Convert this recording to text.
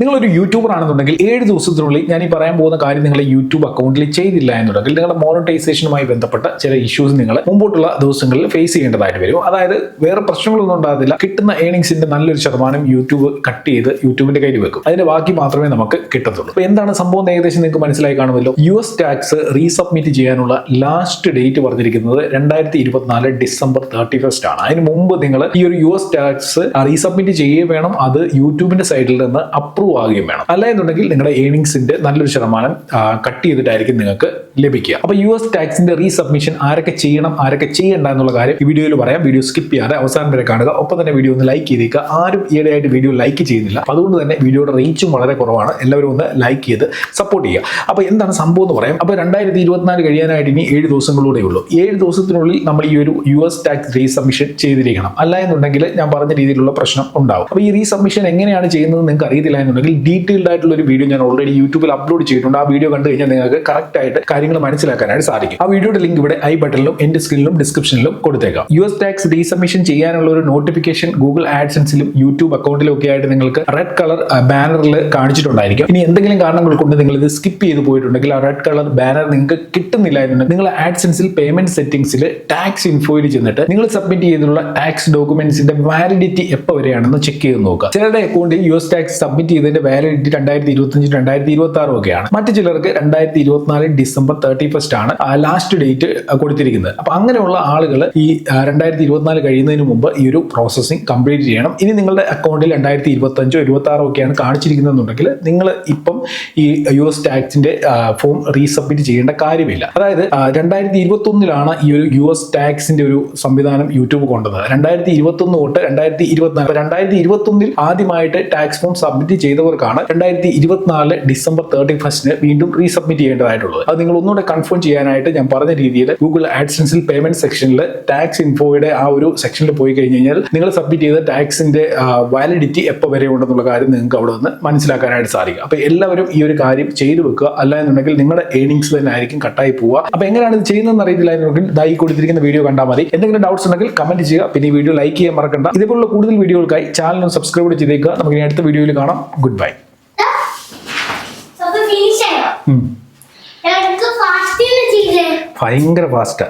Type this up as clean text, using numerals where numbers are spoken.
നിങ്ങളൊരു യൂട്യൂബർ ആണെന്നുണ്ടെങ്കിൽ 7 ദിവസത്തിനുള്ളിൽ ഞാൻ ഈ പറയാൻ പോകുന്ന കാര്യം നിങ്ങളുടെ യൂട്യൂബ് അക്കൗണ്ടിൽ ചെയ്തില്ല എന്നുണ്ടെങ്കിൽ നിങ്ങളുടെ മോണിറ്റൈസേഷനുമായി ബന്ധപ്പെട്ട ചില ഇഷ്യൂസ് നിങ്ങൾ മുമ്പോട്ടുള്ള ദിവസങ്ങളിൽ ഫേസ് ചെയ്യേണ്ടതായിട്ട് വരും. അതായത് വേറെ പ്രശ്നങ്ങളൊന്നും ഉണ്ടാകത്തില്ല, കിട്ടുന്ന ഏണിങ്സിന്റെ നല്ലൊരു ശതമാനം യൂട്യൂബ് കട്ട് ചെയ്ത് യൂട്യൂബിന്റെ കയ്യിൽ വെക്കും. അതിന്റെ ബാക്കി മാത്രമേ നമുക്ക് കിട്ടത്തുള്ളൂ. അപ്പോൾ എന്താണ് സംഭവം ഏകദേശം നിങ്ങൾക്ക് മനസ്സിലായി കാണുമല്ലോ. US ടാക്സ് റീസബ്മിറ്റ് ചെയ്യാനുള്ള ലാസ്റ്റ് ഡേറ്റ് പറഞ്ഞിരിക്കുന്നത് 2024 ഡിസംബർ 31 ആണ്. അതിന് മുമ്പ് നിങ്ങൾ ഈ ഒരു US ടാക്സ് റീസബ്മിറ്റ് ചെയ്യുകയും വേണം, അത് യൂട്യൂബിന്റെ സൈഡിൽ നിന്ന് അപ്രൂവ് ആകുകയും വേണം. അല്ല എന്നുണ്ടെങ്കിൽ നിങ്ങളുടെ ഏണിങ്സിന്റെ നല്ലൊരു ശതമാനം കട്ട് ചെയ്തിട്ടായിരിക്കും നിങ്ങൾക്ക് ലഭിക്കുക. അപ്പൊ US ടാക്സിന്റെ റീസബ്മിഷൻ ആരൊക്കെ ചെയ്യണം ആരൊക്കെ ചെയ്യണ്ട എന്നുള്ള കാര്യം ഈ വീഡിയോയിൽ പറയാം. വീഡിയോ സ്കിപ്പ് ചെയ്യാതെ അവസാനം വരെ കാണുക. ഒപ്പം തന്നെ വീഡിയോ ഒന്ന് ലൈക്ക് ചെയ്തേക്കുക. ആരും ഈയിടെയായിട്ട് വീഡിയോ ലൈക്ക് ചെയ്യുന്നില്ല, അതുകൊണ്ട് തന്നെ വീഡിയോയുടെ റീച്ചും വളരെ കുറവാണ്. എല്ലാവരും ഒന്ന് ലൈക്ക് ചെയ്ത് സപ്പോർട്ട് ചെയ്യുക. അപ്പൊ എന്താണ് സംഭവം എന്ന് പറയാം. അപ്പൊ 2024 കഴിയാനായിട്ട് ഇനി 7 ദിവസങ്ങളൂടെ ഉള്ളൂ. 7 ദിവസത്തിനുള്ളിൽ നമ്മൾ ഈ ഒരു US ടാക്സ് റീസബ്മിഷൻ ചെയ്തിരിക്കണം. അല്ല എന്നുണ്ടെങ്കിൽ ഞാൻ പറഞ്ഞ രീതിയിലുള്ള പ്രശ്നം ഉണ്ടാവും. അപ്പൊ ഈ റീസബ്മിഷൻ എങ്ങനെയാണ് ചെയ്യുന്നത് നിങ്ങൾക്ക് അറിയത്തില്ല എന്നുണ്ടെങ്കിൽ ഡീറ്റെയിൽഡ് ആയിട്ടുള്ള ഒരു വീഡിയോ ഞാൻ ഓൾറെഡി യൂട്യൂബിൽ അപ്ലോഡ് ചെയ്തിട്ടുണ്ട്. ആ വീഡിയോ കണ്ടു കഴിഞ്ഞാൽ നിങ്ങൾക്ക് കറക്റ്റ് ആയിട്ട് കാര്യങ്ങൾ മനസ്സിലാക്കാനായിട്ട് സാധിക്കും. ആ വീഡിയോയുടെ ലിങ്ക് ഇവിടെ ഐ ബട്ടണിലും എന്റെ സ്ക്രീനിലും ഡിസ്ക്രിപ്ഷനിലും കൊടുത്തേക്കാം. US ടാക്സ് റീസബ്മിഷൻ ചെയ്യാനുള്ള ഒരു നോട്ടിഫിക്കേഷൻ ഗൂഗിൾ ആഡ്സെൻസിലും യൂട്യൂബ് അക്കൗണ്ടിലും ഒക്കെ ആയിട്ട് നിങ്ങൾക്ക് റെഡ് കളർ ബാനറിൽ കാണിച്ചിട്ടുണ്ടായിരിക്കും. ഇനി എന്തെങ്കിലും കാരണങ്ങൾ കൊണ്ട് നിങ്ങൾ ഇത് സ്കിപ്പ് ചെയ്ത് പോയിട്ടുണ്ടെങ്കിൽ ആ റെഡ് കളർ ബാനർ നിങ്ങൾക്ക് കിട്ടുന്നില്ല എന്നുണ്ടെങ്കിൽ നിങ്ങൾ ആഡ്സെൻസിൽ പേയ്മെന്റ് സെറ്റിംഗ്സിൽ ടാക്സ് ഇൻഫോയിൽ ചെന്നിട്ട് നിങ്ങൾ സബ്മിറ്റ് ചെയ്തിട്ടുള്ള ടാക്സ് ഡോക്യുമെന്റ്സിന്റെ വാലിഡിറ്റി എപ്പോൾ വരെയാണെന്ന് ചെക്ക് ചെയ്ത് നോക്കുക. ചിലരുടെ അക്കൗണ്ടിൽ US ടാക്സ് സബ്മിറ്റ് ചെയ്തതിന്റെ വാലിഡിറ്റി 2025 2026 ഒക്കെയാണ്. മറ്റു ചിലർക്ക് 2024 ഡിസംബർ 31 ആണ് ലാസ്റ്റ് ഡേറ്റ് കൊടുത്തിരിക്കുന്നത്. അപ്പൊ അങ്ങനെയുള്ള ആളുകൾ ഈ 2024 കഴിയുന്നതിന് മുമ്പ് ഈ ഒരു പ്രോസസ്സിംഗ് കംപ്ലീറ്റ് ചെയ്യണം. ഇനി നിങ്ങളുടെ അക്കൗണ്ടിൽ 2025 2026 ഒക്കെയാണ് കാണിച്ചിരിക്കുന്നതെന്നുണ്ടെങ്കിൽ നിങ്ങൾ ഇപ്പം ഈ US ടാക്സിന്റെ ഫോം റീസബ്മിറ്റ് ചെയ്യേണ്ട കാര്യമില്ല. അതായത് 2021 ഈ ഒരു US ടാക്സിന്റെ ഒരു സംവിധാനം യൂട്യൂബ് കൊണ്ടുവന്നത്. 2021 തൊട്ട് 2024 2021 ആദ്യമായിട്ട് ടാക്സ് ഫോം സബ്മിറ്റ് ചെയ്തവർക്കാണ് 2024 ഡിസംബർ 31 വീണ്ടും റീസബ്മിറ്റ് ചെയ്യേണ്ടതായിട്ടുള്ളത്. അത് നിങ്ങൾ ഒന്നുകൂടെ കൺഫേം ചെയ്യാനായിട്ട് ഞാൻ പറഞ്ഞ രീതിയിൽ ഗൂഗിൾ ആഡ്സെൻസിൽ പേയ്മെന്റ് സെക്ഷനിൽ ടാക്സ് ഇൻഫോയുടെ ആ ഒരു സെക്ഷനിൽ പോയി കഴിഞ്ഞാൽ നിങ്ങൾ സബ്മിറ്റ് ചെയ്ത ടാക്സിന്റെ വാലിഡിറ്റി എപ്പോൾ വരെ ഉണ്ടെന്നുള്ള കാര്യം നിങ്ങൾക്ക് അവിടെ നിന്ന് മനസ്സിലാക്കാനായിട്ട് സാധിക്കും. അപ്പൊ എല്ലാവരും ഈ ഒരു കാര്യം ചെയ്തു വെക്കുക. അല്ല എന്നുണ്ടെങ്കിൽ നിങ്ങളുടെ ഏണിങ്സ് തന്നെ ആയിരിക്കും കട്ടായി പോവുക. അപ്പൊ എങ്ങനെയാണ് ഇത് ചെയ്യുന്നതെന്ന് അറിയത്തില്ല എന്നുണ്ടെങ്കിൽ ദായി കൊടുത്തിരിക്കുന്ന വീഡിയോ കണ്ടാൽ മതി. എന്തെങ്കിലും ഡൗട്ട്സ് ഉണ്ടെങ്കിൽ കമന്റ് ചെയ്യുക. പിന്നെ ഈ വീഡിയോ ലൈക്ക് ചെയ്യാൻ മറക്കണ്ട. ഇതുപോലുള്ള കൂടുതൽ വീഡിയോകൾക്കായി ചാനൽ സബ്സ്ക്രൈബ് ചെയ്തേക്കുക. നമുക്ക് ഇനി അടുത്ത വീഡിയോയിൽ കാണാം. Good bye. ഭയങ്കര ഫാസ്റ്റ്.